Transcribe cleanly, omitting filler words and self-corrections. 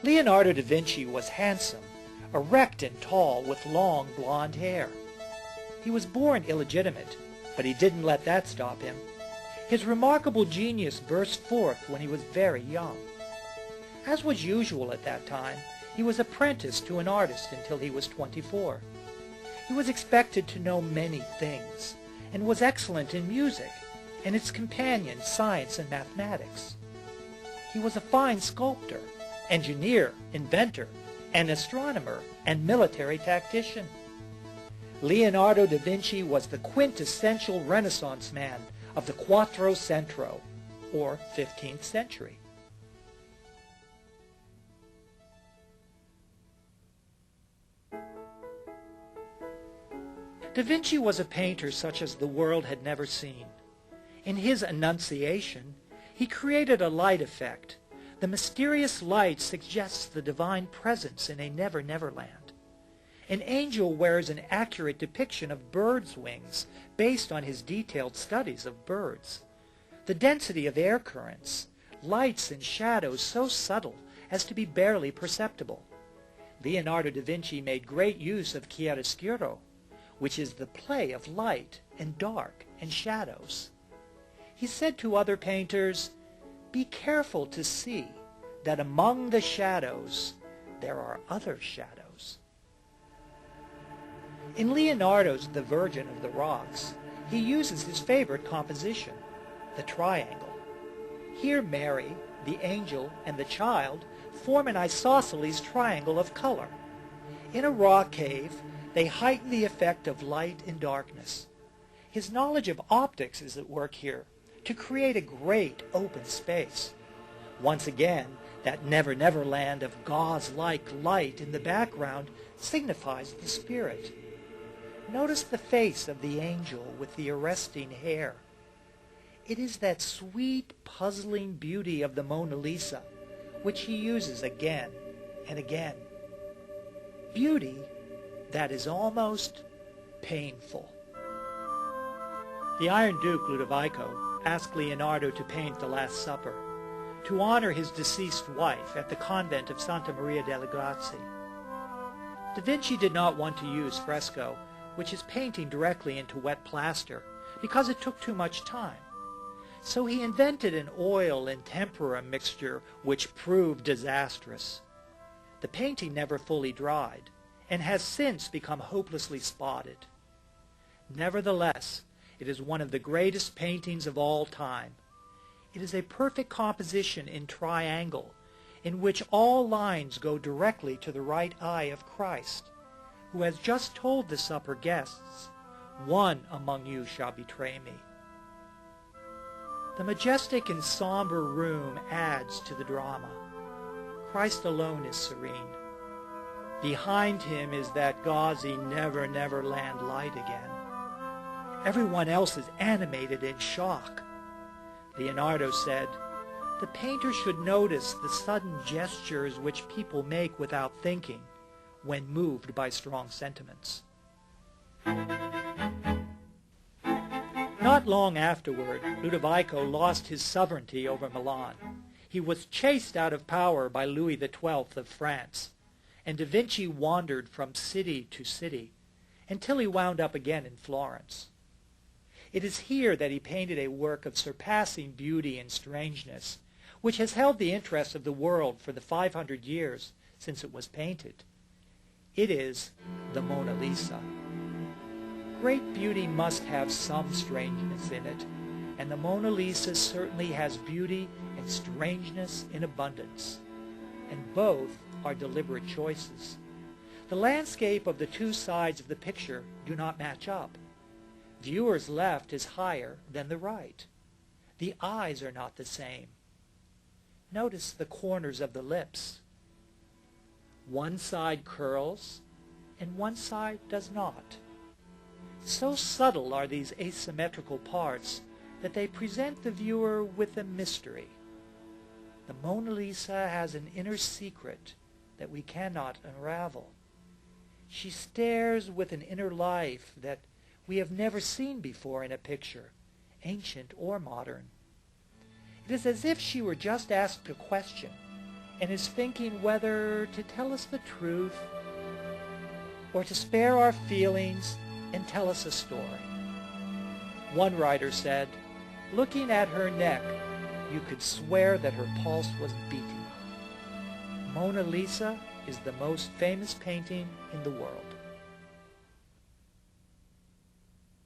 Leonardo da Vinci was handsome, erect and tall, with long blonde hair. He was born illegitimate, but he didn't let that stop him. His remarkable genius burst forth when he was very young. As was usual at that time, he was apprenticed to an artist until he was 24. He was expected to know many things, and was excellent in music, and its companions science and mathematics. He was a fine sculptor, engineer, inventor, an astronomer, and military tactician. Leonardo da Vinci was the quintessential Renaissance man of the Quattrocento, or 15th century. Da Vinci was a painter such as the world had never seen. In his Annunciation, he created a light effect. The mysterious light suggests the divine presence in a never-never land. An angel wears an accurate depiction of birds' wings based on his detailed studies of birds. The density of air currents, lights and shadows so subtle as to be barely perceptible. Leonardo da Vinci made great use of chiaroscuro, which is the play of light and dark and shadows. He said to other painters, "Be careful to see that among the shadows there are other shadows." In Leonardo's The Virgin of the Rocks, he uses his favorite composition, the triangle. Here Mary, the angel, and the child form an isosceles triangle of color. In a rock cave, they heighten the effect of light and darkness. His knowledge of optics is at work here to create a great open space. Once again, that never-never land of gauze-like light in the background signifies the spirit. Notice the face of the angel with the arresting hair. It is that sweet, puzzling beauty of the Mona Lisa, which he uses again and again. Beauty that is almost painful. The Iron Duke Ludovico asked Leonardo to paint the Last Supper, to honor his deceased wife at the convent of Santa Maria delle Grazie. Da Vinci did not want to use fresco, which is painting directly into wet plaster, because it took too much time. So he invented an oil and tempera mixture which proved disastrous. The painting never fully dried, and has since become hopelessly spotted. Nevertheless, it is one of the greatest paintings of all time. It is a perfect composition in triangle, in which all lines go directly to the right eye of Christ, who has just told the supper guests, "One among you shall betray me." The majestic and somber room adds to the drama. Christ alone is serene. Behind him is that gauzy never-never land light again. Everyone else is animated in shock. Leonardo said, "The painter should notice the sudden gestures which people make without thinking, when moved by strong sentiments." Not long afterward, Ludovico lost his sovereignty over Milan. He was chased out of power by Louis XII of France, and da Vinci wandered from city to city until he wound up again in Florence. It is here that he painted a work of surpassing beauty and strangeness, which has held the interest of the world for the 500 years since it was painted. It is the Mona Lisa. Great beauty must have some strangeness in it, and the Mona Lisa certainly has beauty and strangeness in abundance, and both are deliberate choices. The landscape of the two sides of the picture do not match up. Viewer's left is higher than the right. The eyes are not the same. Notice the corners of the lips. One side curls, and one side does not. So subtle are these asymmetrical parts that they present the viewer with a mystery. The Mona Lisa has an inner secret that we cannot unravel. She stares with an inner life that we have never seen before in a picture, ancient or modern. It is as if she were just asked a question, and is thinking whether to tell us the truth or to spare our feelings and tell us a story. One writer said, "Looking at her neck, you could swear that her pulse was beating." Mona Lisa is the most famous painting in the world.